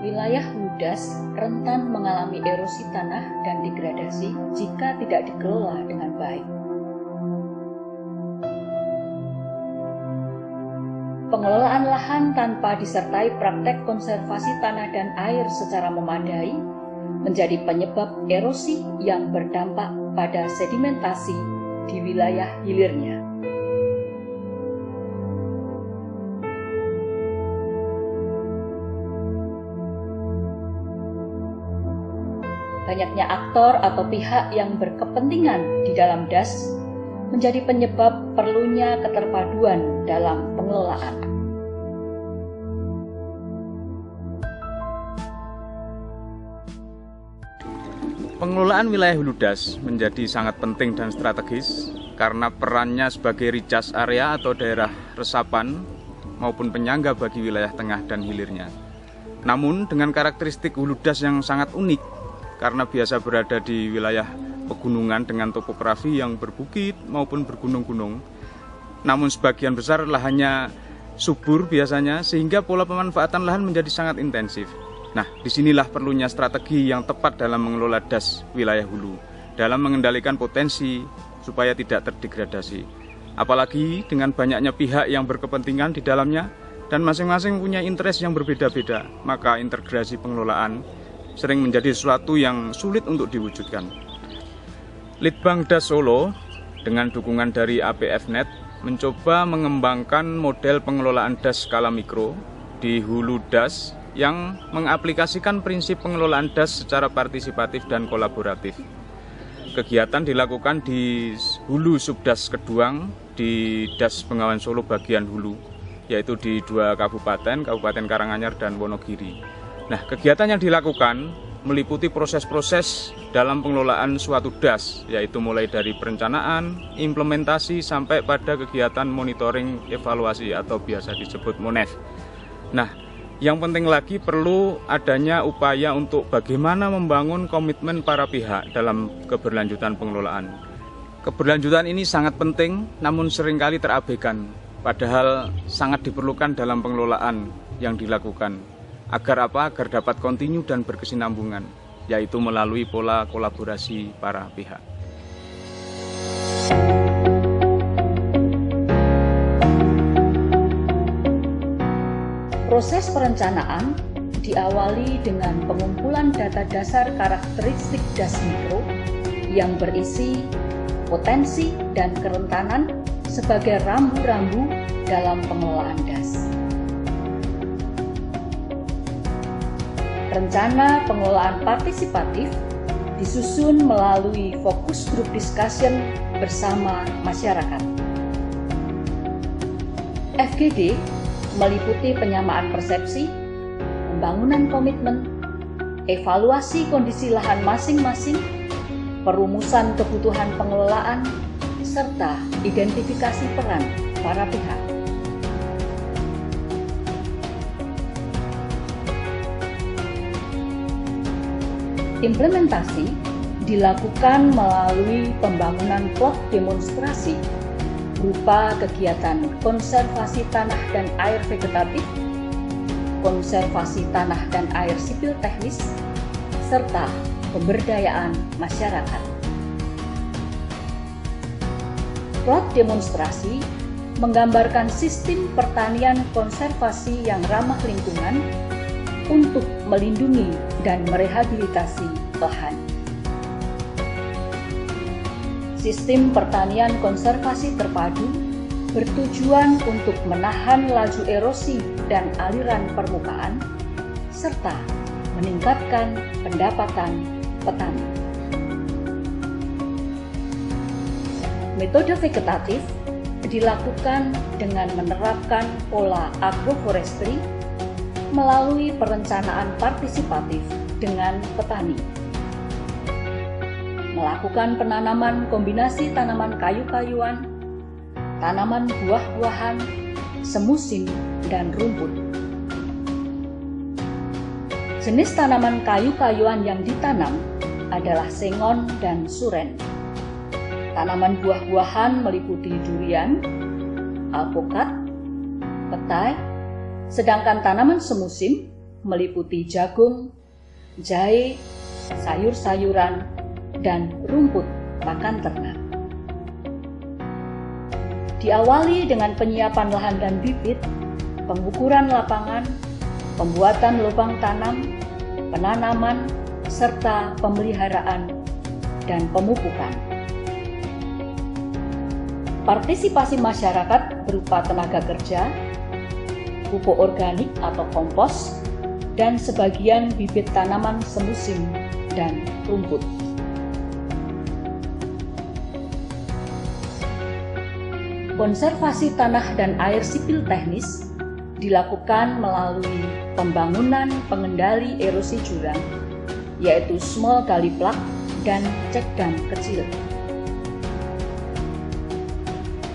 Wilayah ludas rentan mengalami erosi tanah dan degradasi jika tidak dikelola dengan baik. Pengelolaan lahan tanpa disertai praktek konservasi tanah dan air secara memadai menjadi penyebab erosi yang berdampak pada sedimentasi di wilayah hilirnya. Banyaknya aktor atau pihak yang berkepentingan di dalam das menjadi penyebab perlunya keterpaduan dalam pengelolaan. Pengelolaan wilayah hulu das menjadi sangat penting dan strategis karena perannya sebagai recharge area atau daerah resapan maupun penyangga bagi wilayah tengah dan hilirnya. Namun dengan karakteristik hulu das yang sangat unik karena biasa berada di wilayah pegunungan dengan topografi yang berbukit maupun bergunung-gunung. Namun sebagian besar lahannya subur biasanya sehingga pola pemanfaatan lahan menjadi sangat intensif. Nah, disinilah perlunya strategi yang tepat dalam mengelola das wilayah hulu, dalam mengendalikan potensi supaya tidak terdegradasi. Apalagi dengan banyaknya pihak yang berkepentingan di dalamnya dan masing-masing punya interest yang berbeda-beda, maka integrasi pengelolaan sering menjadi sesuatu yang sulit untuk diwujudkan. Litbang Das Solo dengan dukungan dari APFNet mencoba mengembangkan model pengelolaan das skala mikro di hulu das yang mengaplikasikan prinsip pengelolaan das secara partisipatif dan kolaboratif. Kegiatan dilakukan di hulu subdas Keduang di Das Bengawan Solo bagian hulu, yaitu di 2 kabupaten, Kabupaten Karanganyar dan Wonogiri. Nah, kegiatan yang dilakukan meliputi proses-proses dalam pengelolaan suatu das, yaitu mulai dari perencanaan, implementasi, sampai pada kegiatan monitoring evaluasi atau biasa disebut MONEV. Nah, yang penting lagi perlu adanya upaya untuk bagaimana membangun komitmen para pihak dalam keberlanjutan pengelolaan. Keberlanjutan ini sangat penting, namun seringkali terabaikan, padahal sangat diperlukan dalam pengelolaan yang dilakukan. Agar apa? Agar dapat kontinu dan berkesinambungan, yaitu melalui pola kolaborasi para pihak. Proses perencanaan diawali dengan pengumpulan data dasar karakteristik das mikro yang berisi potensi dan kerentanan sebagai rambu-rambu dalam pengelolaan das. Rencana pengelolaan partisipatif disusun melalui fokus group discussion bersama masyarakat. FGD meliputi penyamaan persepsi, pembangunan komitmen, evaluasi kondisi lahan masing-masing, perumusan kebutuhan pengelolaan, serta identifikasi peran para pihak. Implementasi dilakukan melalui pembangunan plot demonstrasi berupa kegiatan konservasi tanah dan air vegetatif, konservasi tanah dan air sipil teknis, serta pemberdayaan masyarakat. Plot demonstrasi menggambarkan sistem pertanian konservasi yang ramah lingkungan untuk melindungi dan merehabilitasi lahan. Sistem pertanian konservasi terpadu bertujuan untuk menahan laju erosi dan aliran permukaan, serta meningkatkan pendapatan petani. Metode vegetatif dilakukan dengan menerapkan pola agroforestry melalui perencanaan partisipatif dengan petani. Melakukan penanaman kombinasi tanaman kayu-kayuan, tanaman buah-buahan, semusim, dan rumput. Jenis tanaman kayu-kayuan yang ditanam adalah sengon dan suren. Tanaman buah-buahan meliputi durian, alpukat, petai, sedangkan tanaman semusim meliputi jagung, jahe, sayur-sayuran, dan rumput pakan ternak. Diawali dengan penyiapan lahan dan bibit, pengukuran lapangan, pembuatan lubang tanam, penanaman, serta pemeliharaan dan pemupukan. Partisipasi masyarakat berupa tenaga kerja, pupuk organik atau kompos, dan sebagian bibit tanaman semusim dan rumput. Konservasi tanah dan air sipil teknis dilakukan melalui pembangunan pengendali erosi jurang, yaitu small gully plug dan check dam kecil.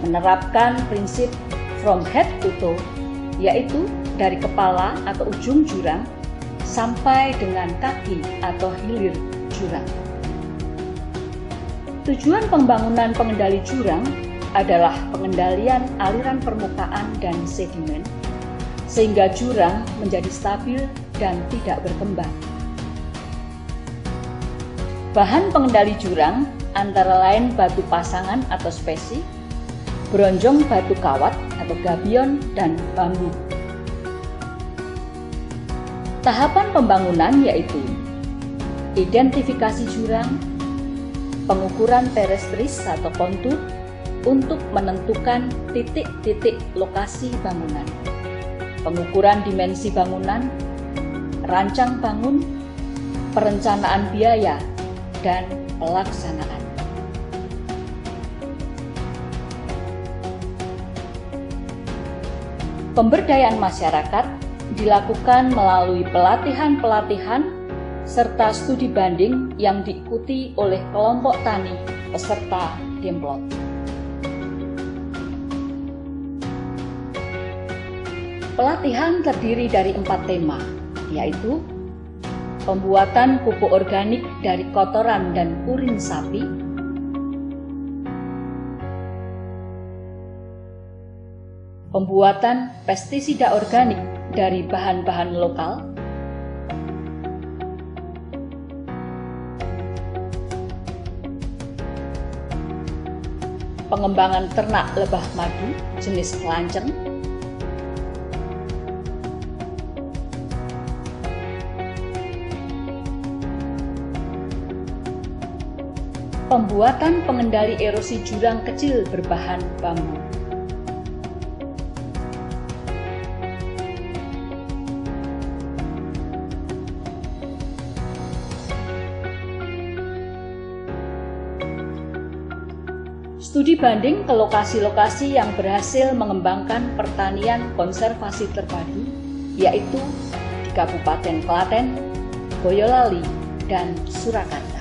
Menerapkan prinsip from head to toe, yaitu dari kepala atau ujung jurang sampai dengan kaki atau hilir jurang. Tujuan pembangunan pengendali jurang adalah pengendalian aliran permukaan dan sedimen, sehingga jurang menjadi stabil dan tidak berkembang. Bahan pengendali jurang antara lain batu pasangan atau spesi, bronjong batu kawat atau gabion, dan bambu. Tahapan pembangunan yaitu identifikasi jurang, pengukuran terestris atau kontur untuk menentukan titik-titik lokasi bangunan, pengukuran dimensi bangunan, rancang bangun, perencanaan biaya, dan pelaksanaan. Pemberdayaan masyarakat dilakukan melalui pelatihan-pelatihan serta studi banding yang diikuti oleh kelompok tani peserta Demplot. Pelatihan terdiri dari 4 tema, yaitu pembuatan pupuk organik dari kotoran dan urin sapi, pembuatan pestisida organik dari bahan-bahan lokal, pengembangan ternak lebah madu jenis kelanceng, pembuatan pengendali erosi jurang kecil berbahan bambu. Studi banding ke lokasi-lokasi yang berhasil mengembangkan pertanian konservasi terpadu, yaitu di Kabupaten Klaten, Boyolali, dan Surakarta.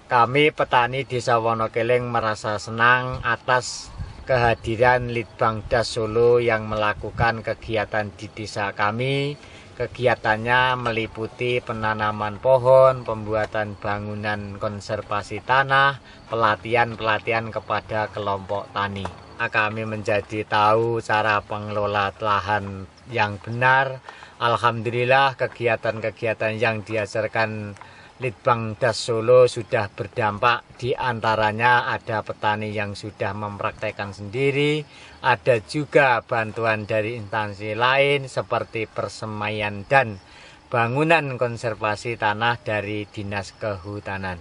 Kami petani Desa Wonokeling merasa senang atas kehadiran Litbangdas Solo yang melakukan kegiatan di desa kami. Kegiatannya meliputi penanaman pohon, pembuatan bangunan konservasi tanah, pelatihan-pelatihan kepada kelompok tani. Kami menjadi tahu cara pengelola lahan yang benar. Alhamdulillah kegiatan-kegiatan yang diajarkan Litbangdas Solo sudah berdampak, di antaranya ada petani yang sudah mempraktekkan sendiri, ada juga bantuan dari instansi lain seperti persemaian dan bangunan konservasi tanah dari Dinas Kehutanan.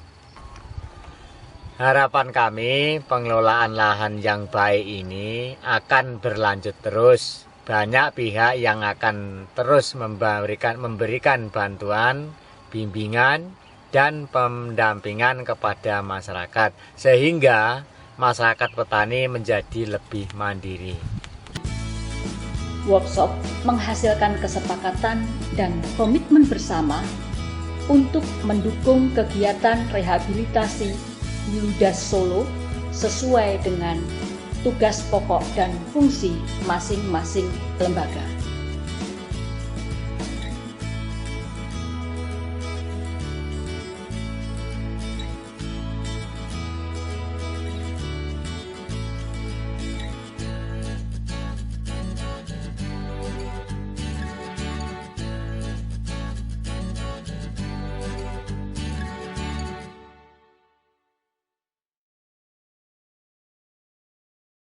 Harapan kami pengelolaan lahan yang baik ini akan berlanjut terus. Banyak pihak yang akan terus memberikan bantuan, bimbingan, dan pendampingan kepada masyarakat, sehingga masyarakat petani menjadi lebih mandiri. Workshop menghasilkan kesepakatan dan komitmen bersama untuk mendukung kegiatan rehabilitasi Wildas Solo sesuai dengan tugas pokok dan fungsi masing-masing lembaga.